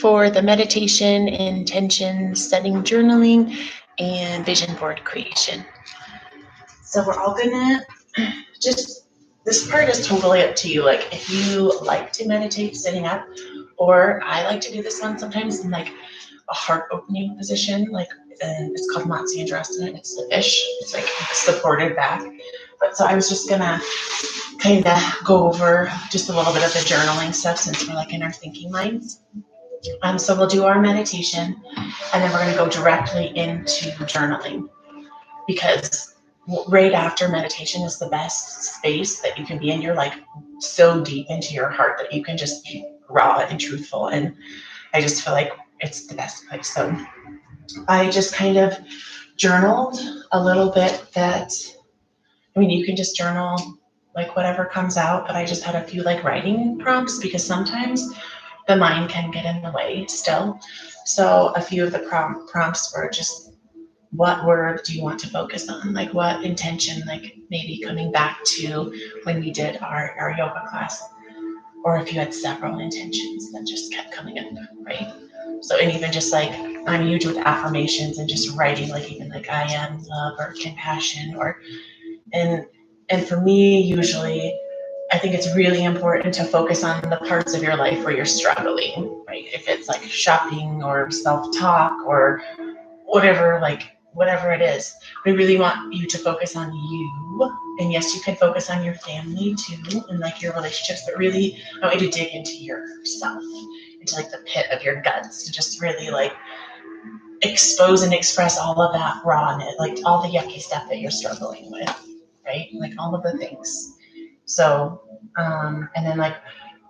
for the meditation, intention setting, journaling, and vision board creation. So we're all gonna just, this part is totally up to you. Like if you like to meditate sitting up, or I like to do this one sometimes in like a heart opening position, like it's called Matsuyandrasana. It's the fish. It's like supported back. But so I was just gonna kind of go over just a little bit of the journaling stuff since we're like in our thinking minds. So we'll do our meditation, and then we're gonna go directly into journaling, because right after meditation is the best space that you can be in. You're like so deep into your heart that you can just be raw and truthful. And I just feel like it's the best place. So I just kind of journaled a little bit that, I mean, you can just journal like whatever comes out, but I just had a few like writing prompts because sometimes the mind can get in the way still. So a few of the prompts were just, what word do you want to focus on? Like what intention, like maybe coming back to when we did our yoga class, or if you had several intentions that just kept coming up, right? So, and even just like, I'm huge with affirmations and just writing, like even like I am love or compassion, or, and for me, usually, I think it's really important to focus on the parts of your life where you're struggling, right? If it's like shopping or self-talk or whatever, like whatever it is, we really want you to focus on you. And yes, you can focus on your family too and like your relationships, but really I want you to dig into yourself, into like the pit of your guts, to just really like expose and express all of that rawness, like all the yucky stuff that you're struggling with, right? Like all of the things. So, and then like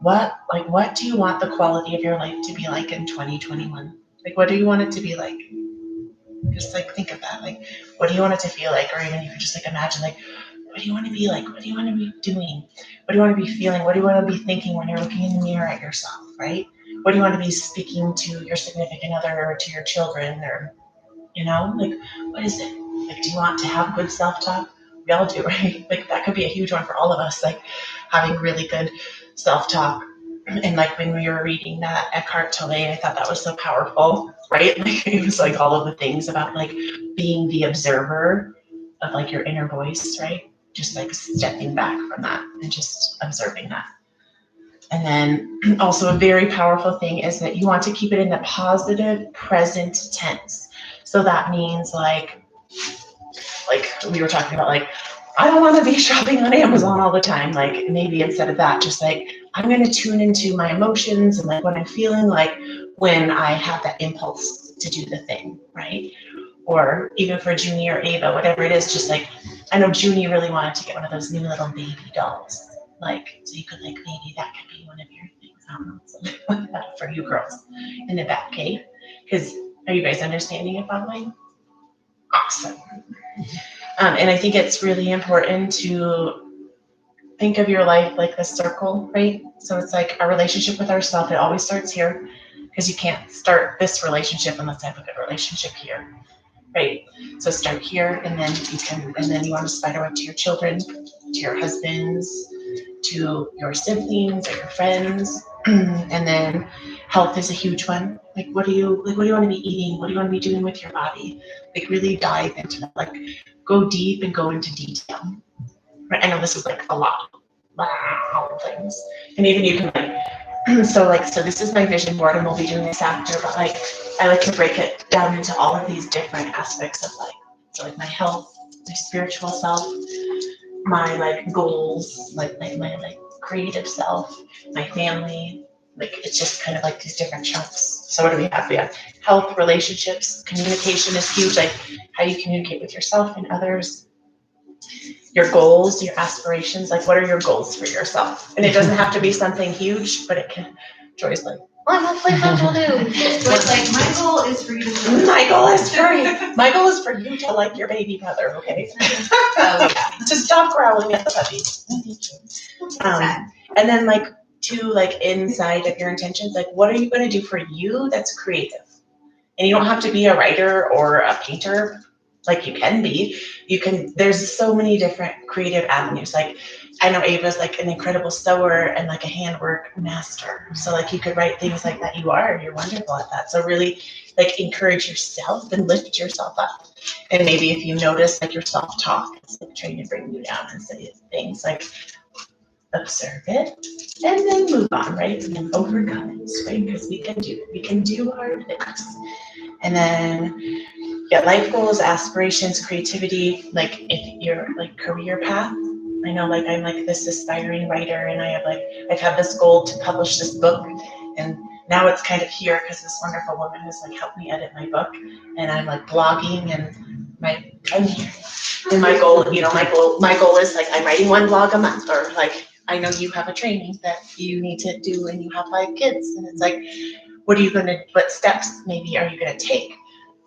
what do you want the quality of your life to be like in 2021? Like, what do you want it to be like? Just like think of that. Like, what do you want it to feel like? Or even you could just like imagine, like, what do you want to be like? What do you want to be doing? What do you want to be feeling? What do you want to be thinking when you're looking in the mirror at yourself, right? What do you want to be speaking to your significant other or to your children, or, you know, like, what is it? Like, do you want to have good self-talk? We all do, right? Like, that could be a huge one for all of us, like having really good self-talk. And like when we were reading that Eckhart Tolle, I thought that was so powerful, right? Like it was like all of the things about like being the observer of like your inner voice, right? Just like stepping back from that and just observing that. And then also a very powerful thing is that you want to keep it in the positive present tense. So that means like we were talking about, like, I don't want to be shopping on Amazon all the time. Like maybe instead of that, just like, I'm going to tune into my emotions and like what I'm feeling like when I have that impulse to do the thing, right? Or even for Junie or Ava, whatever it is, just like, I know Junie really wanted to get one of those new little baby dolls. Like, so you could like, maybe that could be one of your things. I don't know, something like that for you girls in the back, okay? Because are you guys understanding it, following? Awesome. And I think it's really important to think of your life like this circle, right? So it's like our relationship with ourselves, it always starts here, because you can't start this relationship unless I have a good relationship here, right? So start here, and then you want to spider web to your children, to your husbands, to your siblings or your friends. And then health is a huge one. Like what do you want to be eating? What do you want to be doing with your body? Like really dive into that, like go deep and go into detail. Right? I know this is like a lot. Wow, things. And even you can like, so this is my vision board, and we'll be doing this after, but like I like to break it down into all of these different aspects of life. So like my health, my spiritual self, my like goals, like my like creative self, my family, like it's just kind of like these different chunks. So what do we have? We have health, relationships, communication is huge, like how you communicate with yourself and others, your goals, your aspirations, like what are your goals for yourself? And it doesn't have to be something huge, but it can, Joy's like, well, let's play Photo Blue. Joy's like, my goal is for you to my goal is for you to like your baby brother, okay? To stop growling at the puppy. And then like to like inside of your intentions, like what are you going to do for you that's creative? And you don't have to be a writer or a painter. Like you can be, there's so many different creative avenues. Like I know Ava's like an incredible sewer and like a handwork master. So like you could write things like that. You're wonderful at that. So really like encourage yourself and lift yourself up. And maybe if you notice like your self-talk is like trying to bring you down and say things like observe it and then move on, right? And then overcome it, right? Because we can do hard things. And then yeah, life goals, aspirations, creativity, like if you're like career path. I know like I'm like this aspiring writer and I've had this goal to publish this book and now it's kind of here because this wonderful woman has like helped me edit my book and I'm like blogging and my goal, my goal is like I'm writing one blog a month or like I know you have a training that you need to do and you have 5 kids and it's like what steps maybe are you gonna take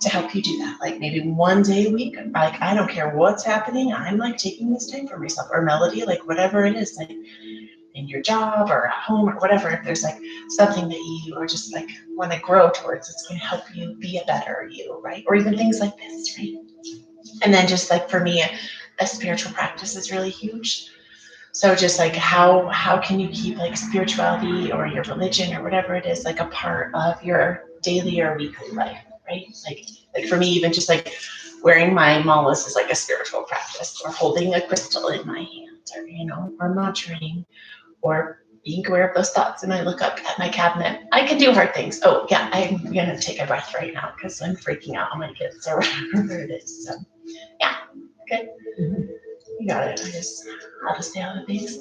to help you do that? Like maybe one day a week, like I don't care what's happening, I'm like taking this time for myself or Melody, like whatever it is, like in your job or at home or whatever, if there's like something that you or just like want to grow towards, it's going to help you be a better you, right? Or even things like this, right? And then just like for me, a spiritual practice is really huge. So just like how can you keep like spirituality or your religion or whatever it is like a part of your daily or weekly life, right? Like for me, even just like wearing my malas is like a spiritual practice, or holding a crystal in my hand, or mantraing, or being aware of those thoughts. And I look up at my cabinet. I can do hard things. Oh yeah, I'm gonna take a breath right now because I'm freaking out on my kids or whatever it is. So yeah, okay. You got it. I'll just say all the things.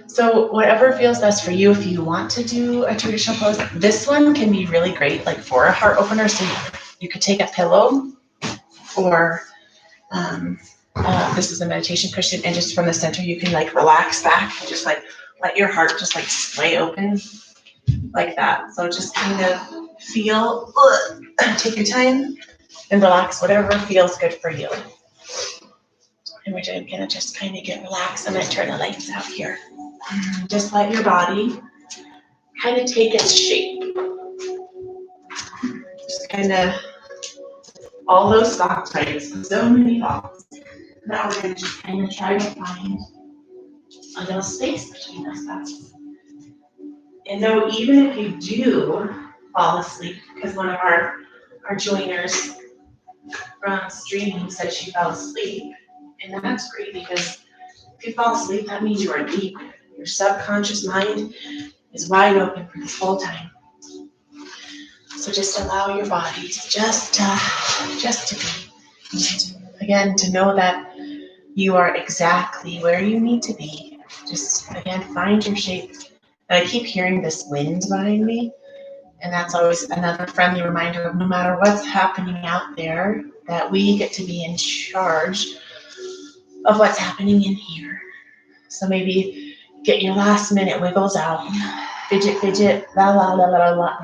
So whatever feels best for you. If you want to do a traditional pose, this one can be really great, like for a heart opener. So you could take a pillow, or this is a meditation cushion, and just from the center you can like relax back, and just like let your heart just like sway open like that. So just kind of feel, take your time and relax, whatever feels good for you. And we're gonna just kind of get relaxed. I'm gonna turn the lights out here. Just let your body kind of take its shape. Just kind of all those thoughts, right? So many thoughts. Now we're gonna just kind of try to find a little space between those thoughts. And though even if you do fall asleep, because one of our joiners from streaming said she fell asleep, and that's great because if you fall asleep, that means you are deep. Your subconscious mind is wide open for this whole time. So just allow your body to just to be. Just, again, to know that you are exactly where you need to be. Just, again, find your shape. And I keep hearing this wind behind me. And that's always another friendly reminder of no matter what's happening out there, that we get to be in charge of what's happening in here. So maybe get your last minute wiggles out. Fidget, la la la la la,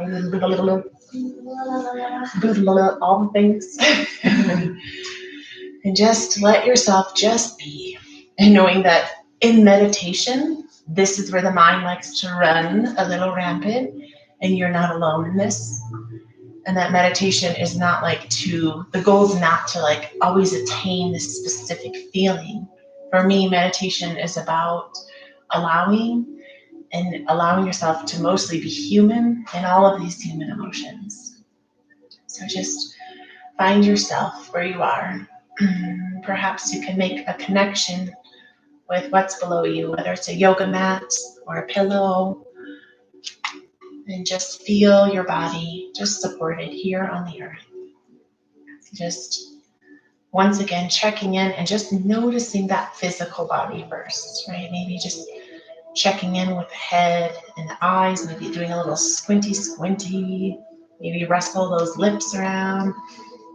all the things. And just let yourself just be. And knowing that in meditation, this is where the mind likes to run a little rampant, and you're not alone in this. And that meditation is not like the goal is not to like always attain this specific feeling. For me, meditation is about allowing yourself to mostly be human in all of these human emotions. So just find yourself where you are. Perhaps you can make a connection with what's below you, whether it's a yoga mat or a pillow, and just feel your body just supported here on the earth. Just once again checking in and just noticing that physical body first, right? Maybe just checking in with the head and the eyes, maybe doing a little squinty, maybe rustle those lips around,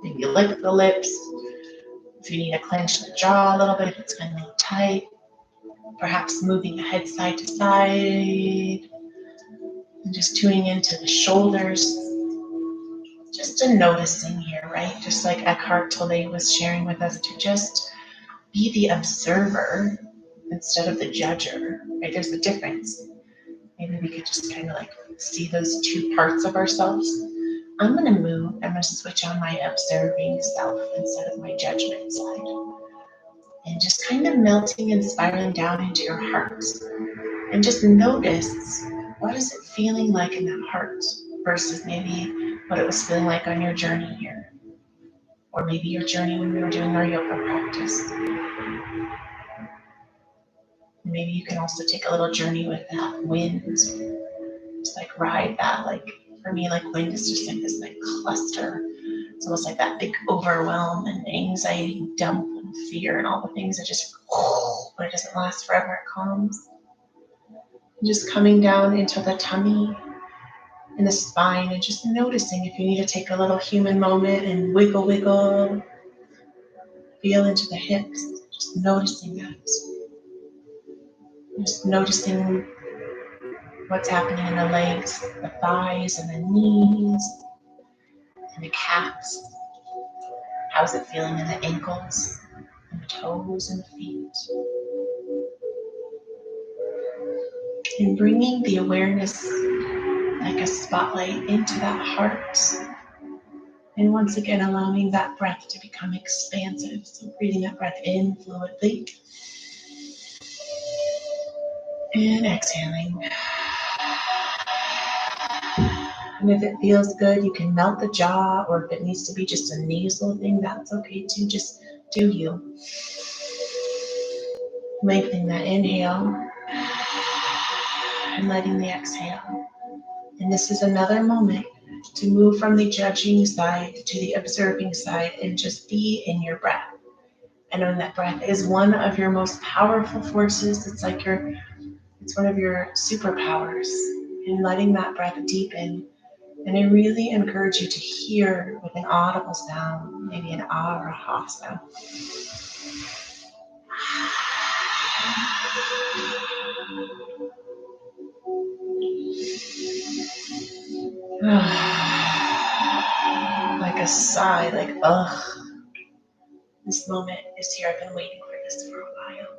maybe lick the lips. If you need to clench the jaw a little bit, if it's going to be tight, perhaps moving the head side to side, and just tuning into the shoulders, just a noticing here, right? Just like Eckhart Tolle was sharing with us, to just be the observer instead of the judger, right? There's a difference. Maybe we could just kind of like see those two parts of ourselves. I'm going to move. I'm going to switch on my observing self instead of my judgment side. and just kind of melting and spiraling down into your heart. And just notice, what is it feeling like in that heart versus maybe what it was feeling like on your journey here, or maybe your journey when we were doing our yoga practice. Maybe you can also take a little journey with that wind, just like ride that. Like for me, like wind is just like this like cluster. It's almost like that big overwhelm and anxiety dump and fear and all the things that just, but it doesn't last forever, it calms. Just coming down into the tummy and the spine and just noticing if you need to take a little human moment and wiggle, wiggle, feel into the hips, just noticing that. Just noticing what's happening in the legs, the thighs and the knees and the calves. How's it feeling in the ankles and the toes and the feet? And bringing the awareness like a spotlight into that heart. And once again, allowing that breath to become expansive. So breathing that breath in fluidly. And exhaling. And if it feels good, you can melt the jaw, or if it needs to be just a nasal thing, that's okay too. Just do you. Lengthening that inhale and letting the exhale. And this is another moment to move from the judging side to the observing side and just be in your breath. And knowing that breath is one of your most powerful forces. It's one of your superpowers. And letting that breath deepen. And I really encourage you to hear with an audible sound, maybe an ah or a ha sound. Like a sigh, like, ugh. This moment is here. I've been waiting for this for a while.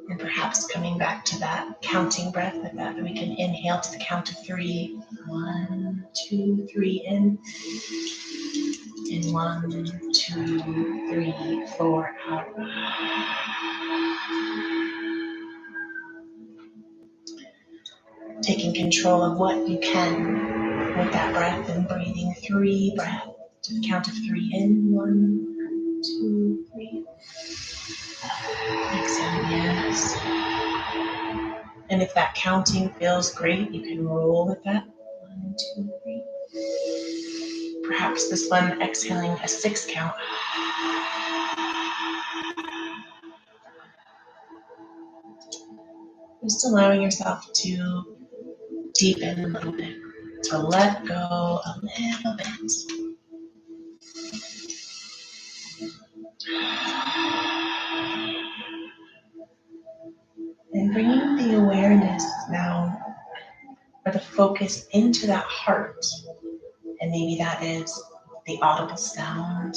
And perhaps coming back to that counting breath with that, we can inhale to the count of 3. 1, 2, 3, in. And 1, 2, 3, 4, out. Taking control of what you can with that breath and breathing 3 breaths to the count of 3, in. 1, 2, 3. Exhale, yes. And if that counting feels great, you can roll with that. 1, 2, 3. Perhaps this one exhaling a 6 count. Just allowing yourself to deepen a little bit, to let go a little bit. And bringing the awareness now, or the focus into that heart. And maybe that is the audible sound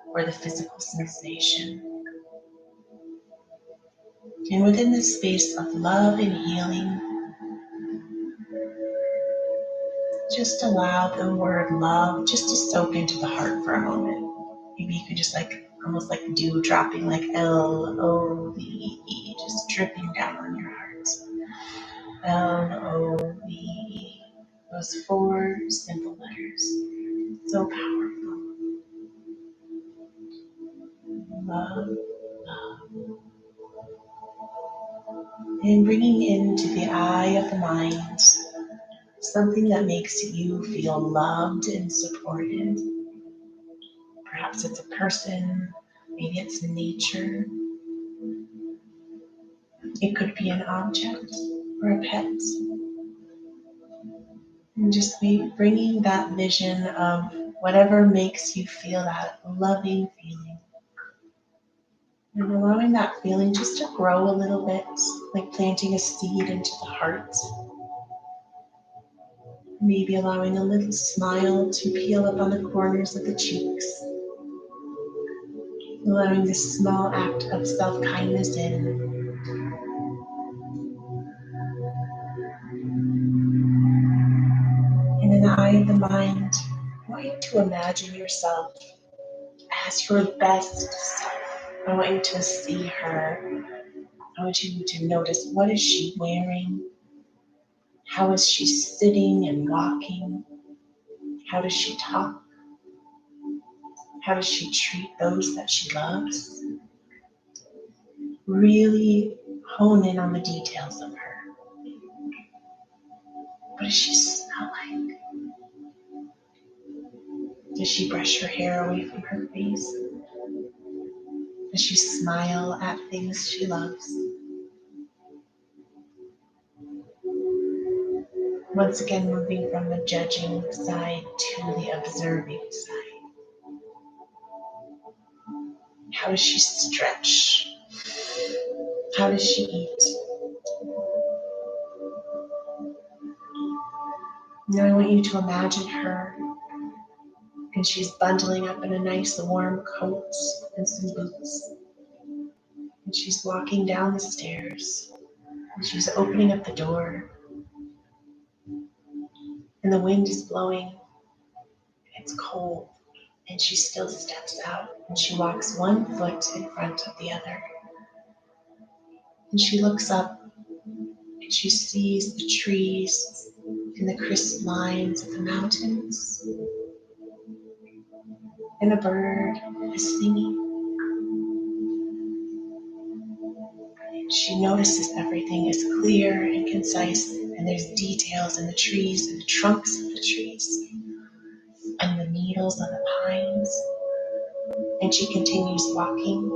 or the physical sensation. And within this space of love and healing, just allow the word love just to soak into the heart for a moment. Maybe you could just like, almost like dew dropping, like Love, just dripping down on your heart. Love, those 4 simple letters. So powerful. Love, love. And bringing into the eye of the mind something that makes you feel loved and supported. Perhaps it's a person, maybe it's nature. It could be an object or a pet. And just bringing that vision of whatever makes you feel that loving feeling. And allowing that feeling just to grow a little bit, like planting a seed into the heart. Maybe allowing a little smile to peel up on the corners of the cheeks. Allowing this small act of self-kindness in. quiet the mind, I want you to imagine yourself as your best self. I want you to see her. I want you to notice, what is she wearing? How is she sitting and walking? How does she talk? How does she treat those that she loves? Really hone in on the details of her. What does she smell like? Does she brush her hair away from her face? Does she smile at things she loves? Once again, moving from the judging side to the observing side. How does she stretch? How does she eat? Now I want you to imagine her, and she's bundling up in a nice warm coat and some boots. And she's walking down the stairs, and she's opening up the door, and the wind is blowing. It's cold, and she still steps out, and she walks one foot in front of the other. And she looks up, and she sees the trees and the crisp lines of the mountains, and a bird is singing. She notices everything is clear and concise, and there's details in the trees and the trunks of the trees and the needles on the pines. And she continues walking,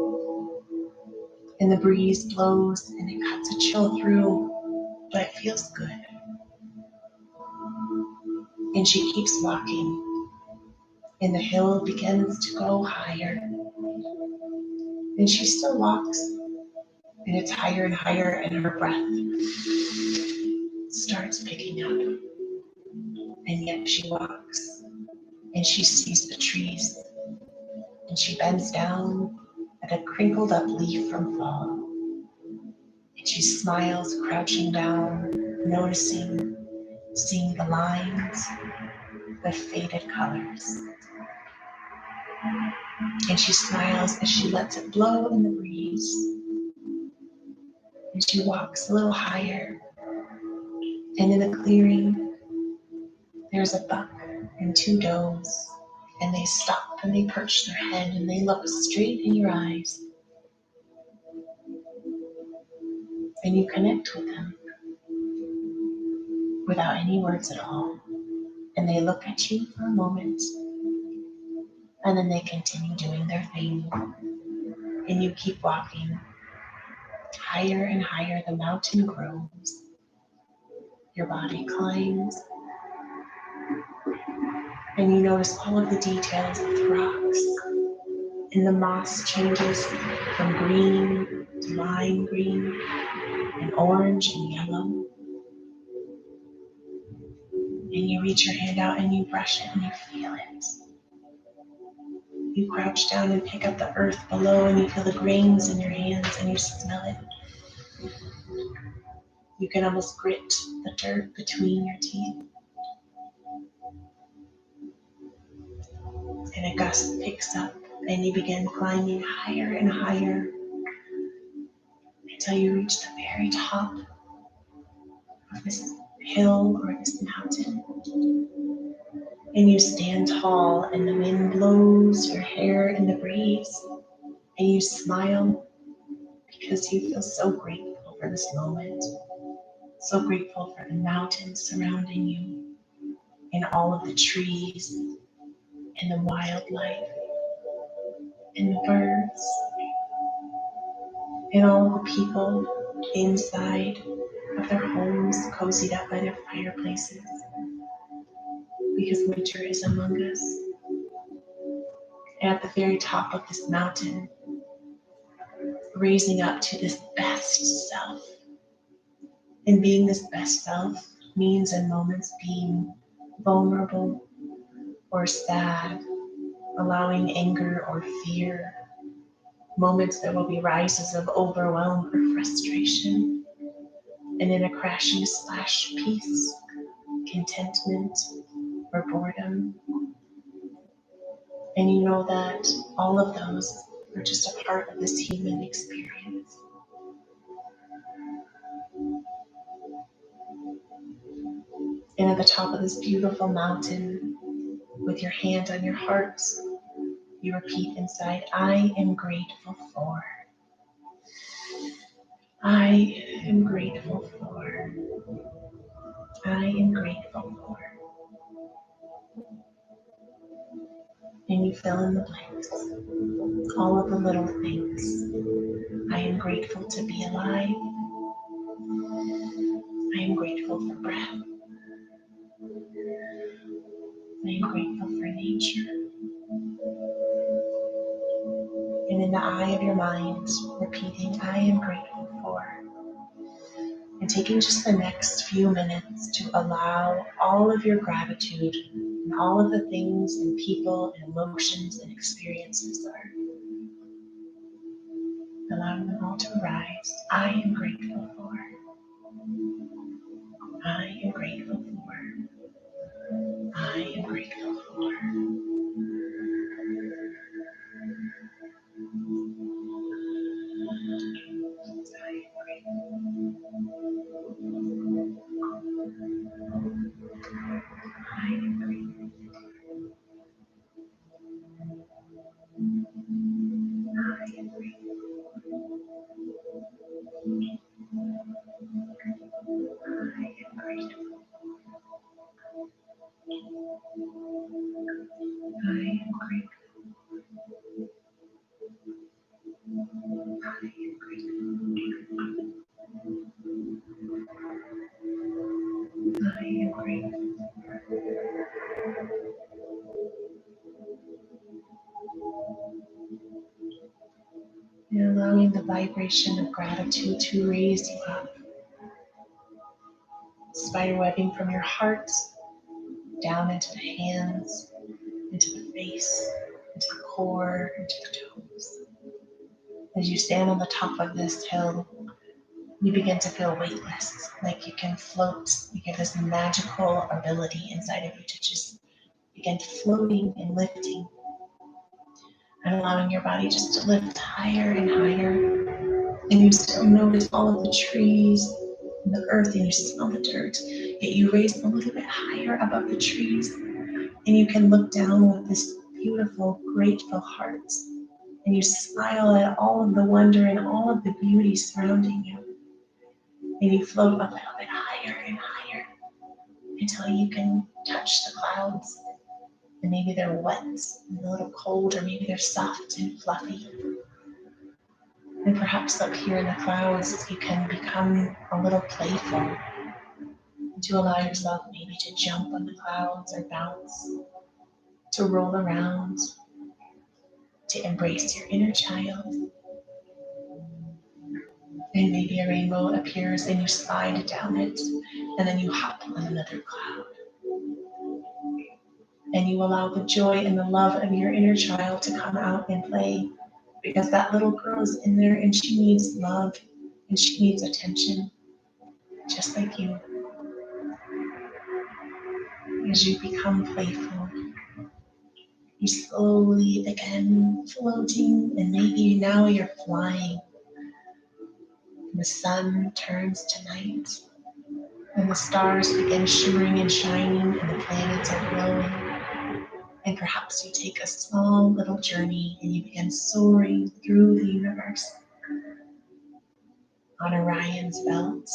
and the breeze blows and it cuts a chill through, but it feels good. And she keeps walking, and the hill begins to go higher. And she still walks, and it's higher and higher, and her breath starts picking up. And yet she walks, and she sees the trees, and she bends down at a crinkled up leaf from fall. And she smiles, crouching down, noticing, seeing the lines, the faded colors. And she smiles as she lets it blow in the breeze. And she walks a little higher. And in a clearing, there's a buck and two does. And they stop and they perch their head and they look straight in your eyes. And you connect with them without any words at all. And they look at you for a moment. And then they continue doing their thing. And you keep walking. Higher and higher the mountain grows. Your body climbs. And you notice all of the details of the rocks. And the moss changes from green to lime green and orange and yellow. And you reach your hand out and you brush it and you feel it. You crouch down and pick up the earth below and you feel the grains in your hands and you smell it. You can almost grit the dirt between your teeth. And a gust picks up and you begin climbing higher and higher until you reach the very top of this hill or this mountain. And you stand tall and the wind blows your hair in the breeze and you smile because you feel so grateful for this moment, so grateful for the mountains surrounding you and all of the trees and the wildlife and the birds and all the people inside of their homes, cozied up by their fireplaces, because winter is among us. And at the very top of this mountain, raising up to this best self. And being this best self means in moments being vulnerable or sad, allowing anger or fear, moments there will be rises of overwhelm or frustration, and in a crash and splash, peace, contentment, or boredom. And you know that all of those are just a part of this human experience. And at the top of this beautiful mountain, with your hand on your heart, you repeat inside, I am grateful for. I am grateful for. I am grateful for. And you fill in the blanks, all of the little things. I am grateful to be alive. I am grateful for breath. I am grateful for nature. And in the eye of your mind, repeating, I am grateful for. And taking just the next few minutes to allow all of your gratitude and all of the things and people and emotions and experiences are. Allowing them all to arise. I am grateful for. I am grateful for. I am grateful for. I am grateful. I am grateful. I am grateful. I am grateful. I am grateful. I am grateful. And allowing the vibration of gratitude to raise you up. Spiderwebbing from your heart down into the hands, into the face, into the core, into the toes. As you stand on the top of this hill, you begin to feel weightless, like you can float. You get this magical ability inside of you to just begin floating and lifting and allowing your body just to lift higher and higher. And you still notice all of the trees and the earth, and you smell the dirt, yet you raise a little bit higher above the trees, and you can look down with this beautiful, grateful heart, and you smile at all of the wonder and all of the beauty surrounding you. And you float up a little bit higher and higher until you can touch the clouds. And maybe they're wet and a little cold, or maybe they're soft and fluffy. And perhaps up here in the clouds, you can become a little playful, to allow yourself maybe to jump on the clouds or bounce, to roll around, to embrace your inner child. And maybe a rainbow appears and you slide down it, and then you hop on another cloud. And you allow the joy and the love of your inner child to come out and play, because that little girl is in there and she needs love and she needs attention, just like you. As you become playful, you slowly begin floating, and maybe now you're flying. The sun turns to night, and the stars begin shimmering and shining, and the planets are glowing. And perhaps you take a small little journey and you begin soaring through the universe on Orion's belt,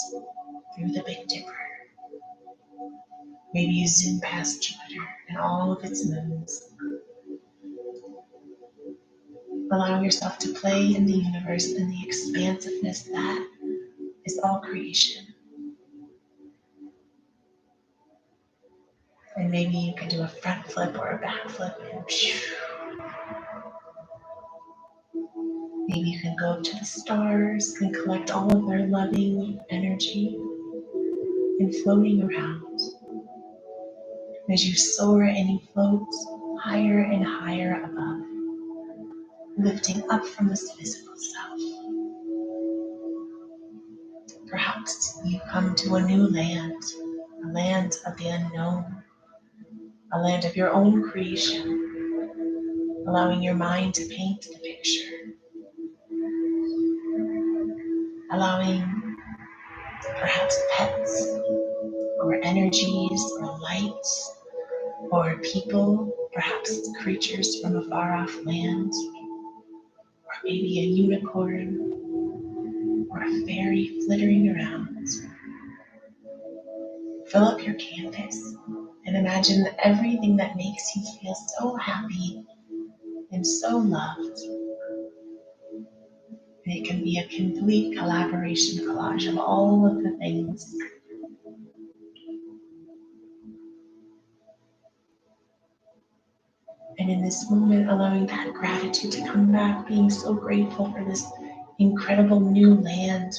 through the Big Dipper. Maybe you zoom past Jupiter and all of its moons, allowing yourself to play in the universe and the expansiveness that is all creation. And maybe you can do a front flip or a back flip, and maybe you can go to the stars and collect all of their loving energy and floating around. As you soar and you float higher and higher above, lifting up from this physical self. Perhaps you come to a new land, a land of the unknown, a land of your own creation, allowing your mind to paint the picture, allowing perhaps pets or energies or lights or people, perhaps creatures from a far off land, or maybe a unicorn or a fairy flittering around. Fill up your canvas and imagine everything that makes you feel so happy and so loved. And it can be a complete collaboration collage of all of the things. And in this moment, allowing that gratitude to come back, being so grateful for this incredible new land,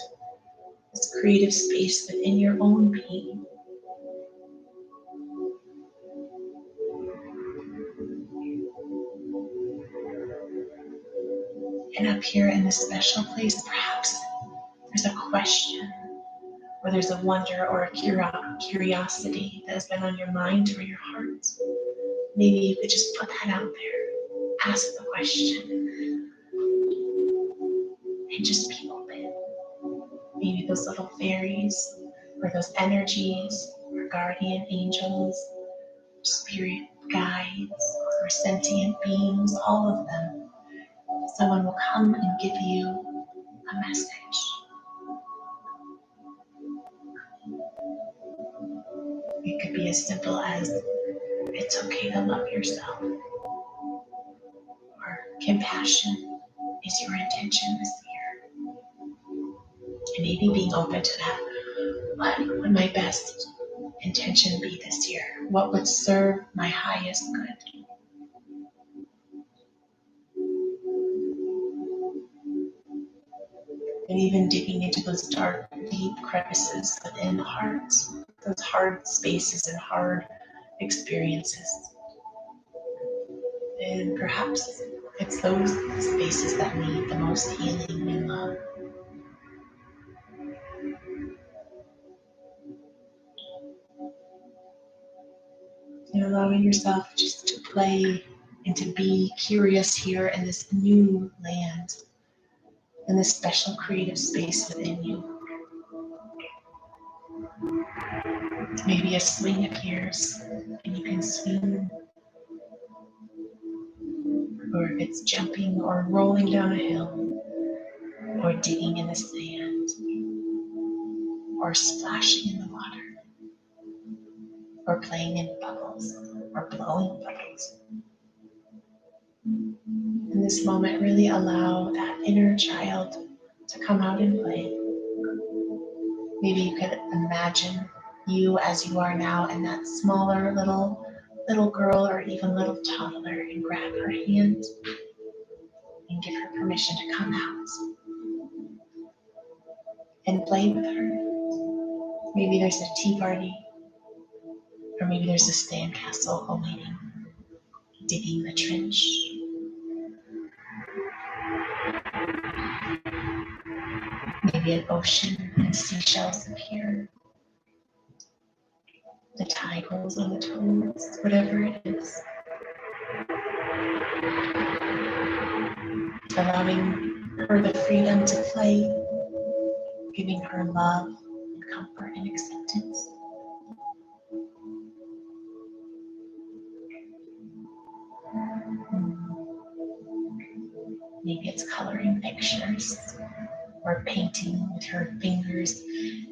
this creative space within your own being. And up here in this special place, perhaps there's a question, or there's a wonder or a curiosity that has been on your mind or your heart. Maybe you could just put that out there, ask the question, and just be open. Maybe those little fairies, or those energies, or guardian angels, spirit guides, or sentient beings, all of them. Someone will come and give you a message. It could be as simple as, it's okay to love yourself, or compassion is your intention this year. And maybe being open to that. What would my best intention be this year? What would serve my highest good? And even digging into those dark, deep crevices within the heart, those hard spaces and hard experiences. And perhaps it's those spaces that need the most healing and love. And allowing yourself just to play and to be curious here in this new land, in this special creative space within you. Maybe a swing appears and you can swing, or if it's jumping or rolling down a hill, or digging in the sand, or splashing in the water, or playing in bubbles, or blowing bubbles. In this moment, really allow that inner child to come out and play. Maybe you could imagine you as you are now and that smaller little girl or even little toddler, and grab her hand and give her permission to come out and play with her. Maybe there's a tea party, or maybe there's a sandcastle awaiting, digging the trench. Maybe an ocean and seashells appear. The tide rolls on the toes, whatever it is. Allowing her the freedom to play, giving her love and comfort and acceptance. Maybe it's coloring pictures or painting with her fingers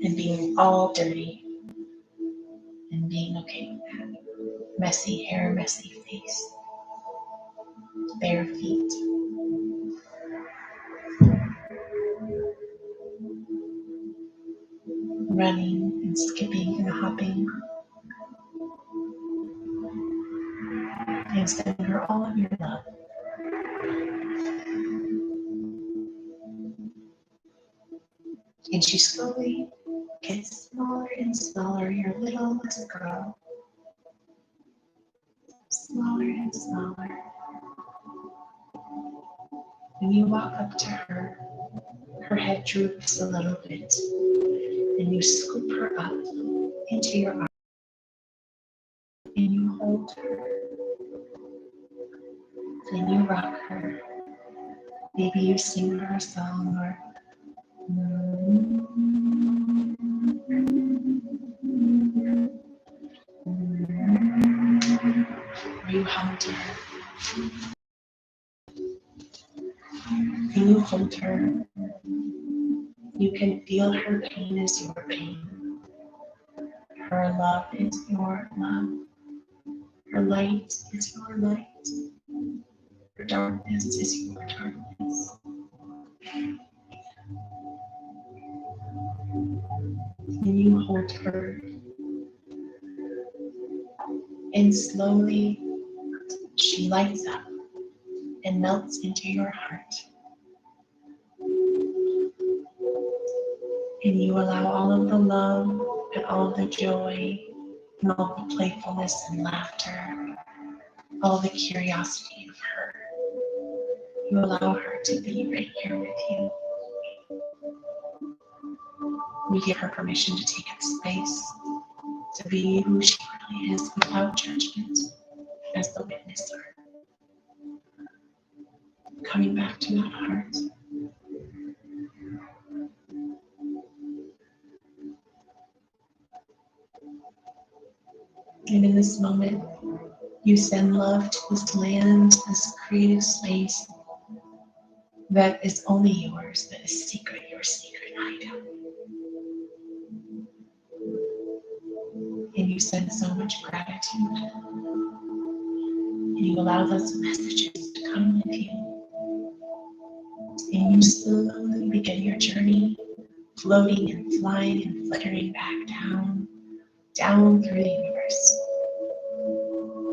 and being all dirty and being okay with that. Messy hair, messy face, bare feet. Running and skipping and hopping. And sending her all of your love. And she slowly gets smaller and smaller, your little girl. Smaller and smaller. When you walk up to her, her head droops a little bit, and you scoop her up into your arms, and you hold hold her. Then you rock her. Maybe you sing her a song or you hum to her. When you hold her, you can feel her pain is your pain. Her love is your love. Her light is your light. Her darkness is your darkness. When you hold her, and slowly she lights up and melts into your heart. And you allow all of the love and all of the joy and all the playfulness and laughter, all the curiosity of her. You allow her to be right here with you. We give her permission to take up space, to be who she really is without judgment as the witnesser. Coming back to that heart. And in this moment, you send love to this land, this creative space that is only yours, that is secret, your secret hideout. And you send so much gratitude. And you allow those messages to come with you. And you slowly begin your journey, floating and flying and fluttering back down through the universe.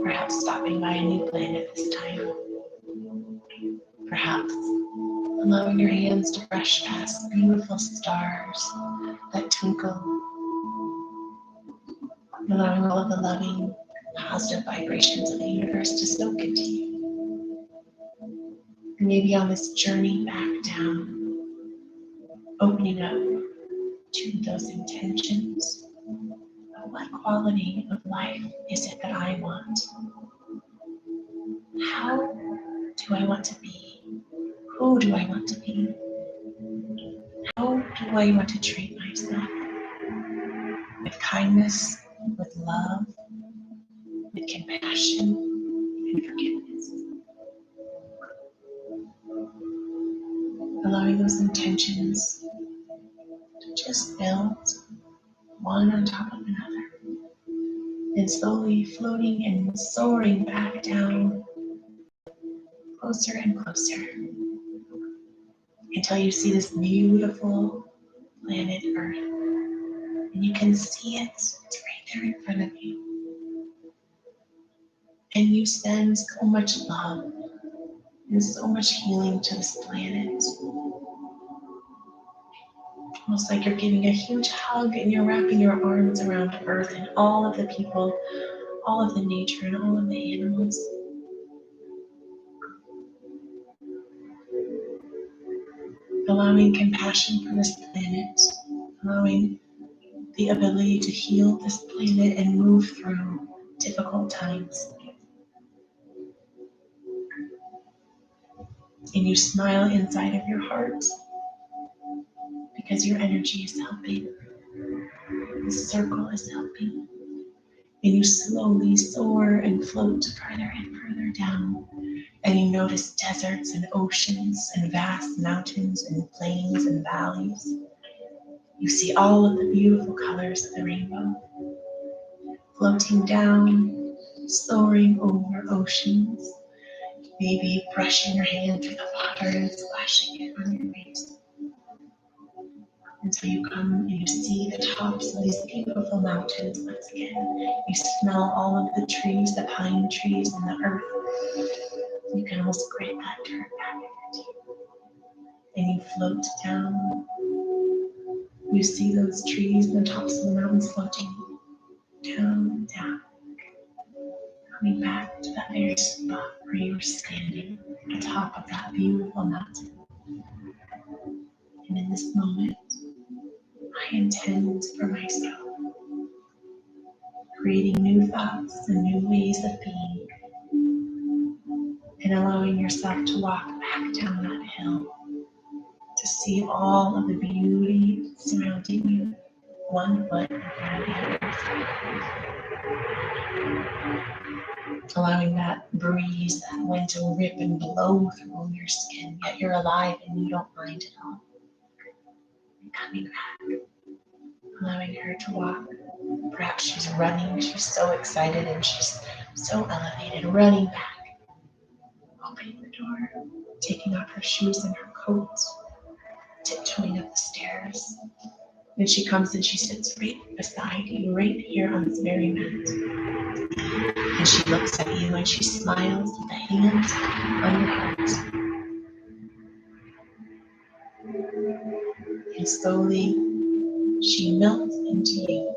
Perhaps stopping by a new planet this time. Perhaps allowing your hands to brush past beautiful stars that twinkle. Allowing all of the loving, positive vibrations of the universe to soak into you. And maybe on this journey back down, opening up to those intentions of what quality of life is it that I want? How do I want to be? Who do I want to be? How do I want to treat myself? With kindness, with love, with compassion, and forgiveness. Allowing those intentions to just build one on top of another, and slowly floating and soaring back down, closer and closer, until you see this beautiful planet Earth, and you can see it, it's right there in front of you. And you send so much love and so much healing to this planet. Almost like you're giving a huge hug and you're wrapping your arms around Earth and all of the people, all of the nature and all of the animals. Allowing compassion for this planet, allowing the ability to heal this planet and move through difficult times. And you smile inside of your heart because your energy is helping. The circle is helping. And you slowly soar and float further and further down. And you notice deserts and oceans and vast mountains and plains and valleys. You see all of the beautiful colors of the rainbow. Floating down, soaring over oceans. Maybe brushing your hand through the water and splashing it on your face. Until you come and you see the tops of these beautiful mountains once again. You smell all of the trees, the pine trees and the earth. You can almost grip that dirt back in your teeth. And you float down. You see those trees and the tops of the mountains floating down, down. Coming back to that very spot where you were standing atop of that beautiful mountain. And in this moment, I intend for myself creating new thoughts and new ways of being, and allowing yourself to walk back down that hill to see all of the beauty surrounding you, one foot in front of the other. Allowing that breeze, that wind to rip and blow through your skin, yet you're alive and you don't mind at all. And coming back, allowing her to walk. Perhaps she's running, she's so excited and she's so elevated, running back, opening the door, taking off her shoes and her coat, tiptoeing up the stairs. Then she comes and she sits right beside you, right here on this very mat. And she looks at you and she smiles with a hand on your heart. And slowly she melts into you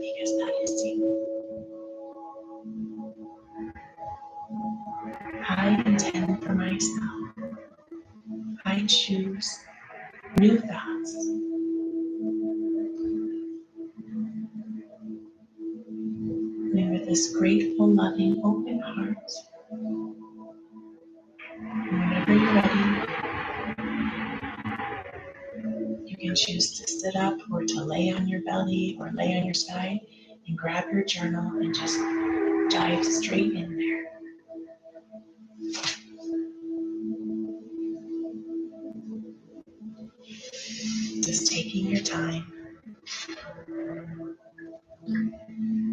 because that is you. I intend for myself. I choose new thoughts. And with this grateful, loving, open heart, whenever you're ready, you can choose to sit up or to lay on your belly or lay on your side and grab your journal and just dive straight in there. Just taking your time,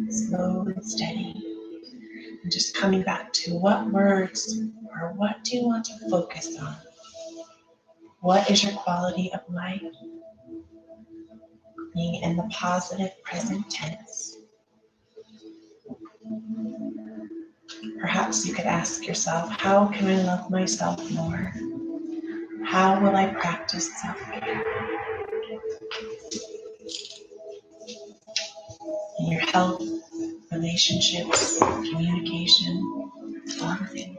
slow and steady, and just coming back to what words or what do you want to focus on? What is your quality of life? Being in the positive present tense. Perhaps you could ask yourself, how can I love myself more? How will I practice self-care in your health, relationships, communication, all the things.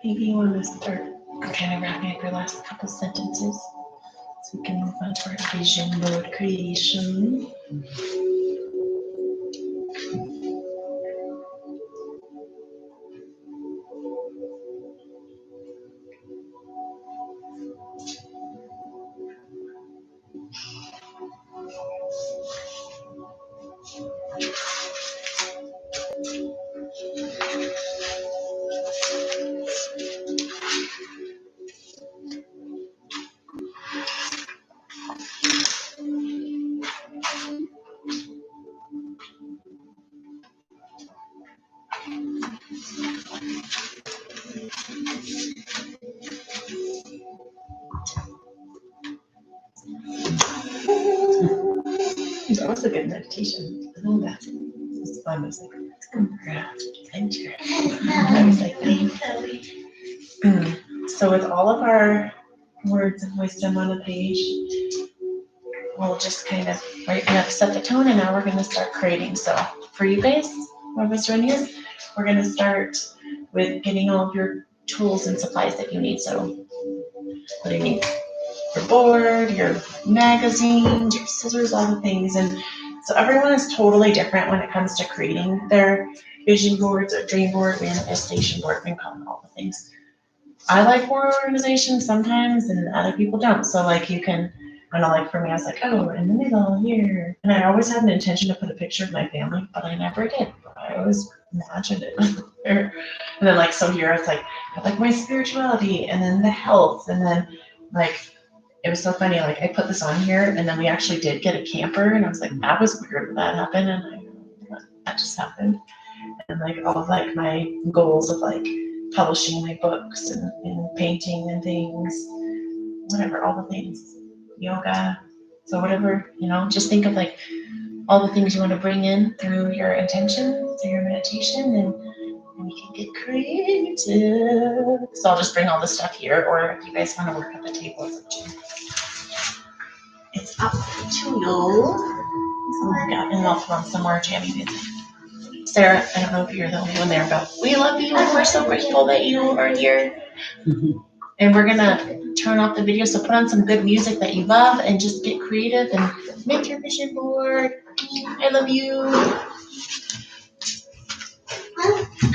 Maybe you want to start kind of wrapping up your last couple sentences so we can move on to our vision board creation. was a good meditation. Oh, that's fun. I was like, adventure. I was like, so with all of our words of wisdom on the page, we'll just kind of set the tone, and now we're going to start creating. So for you guys, whoever's joining us, we're going to start with getting all of your tools and supplies that you need. So what do you need? Your board, your magazines, your scissors, all the things. And so everyone is totally different when it comes to creating their vision boards or dream board, manifestation board, we call it all the things. I like more organization sometimes, and other people don't. So like you can, I know, like for me, I was like, oh, in the middle here. And I always had an intention to put a picture of my family, but I never did. I always imagined it there. And then like, so here it's like, I like my spirituality, and then the health, and then like, it was so funny, like I put this on here, and then we actually did get a camper, and I was like, that was weird when that happened, and that just happened. And like all of like my goals of like publishing my books and painting and things, whatever, all the things, yoga, so whatever, just think of like all the things you want to bring in through your intention, through your meditation, and you can get creative. So I'll just bring all this stuff here, or if you guys want to work at the table, it's up to you. Oh my God, and I'll throw on some more jammy music. Sarah, I don't know if you're the only one there, but we love you, and we're so grateful that you are here. And we're gonna turn off the video, so put on some good music that you love, and just get creative and make your vision board. I love you.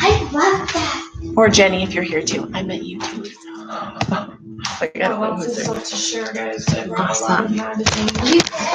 I love that. Or Jenny, if you're here too. I met you too. I got Lots of stuff to share, guys. I brought a lot of Awesome. magazines.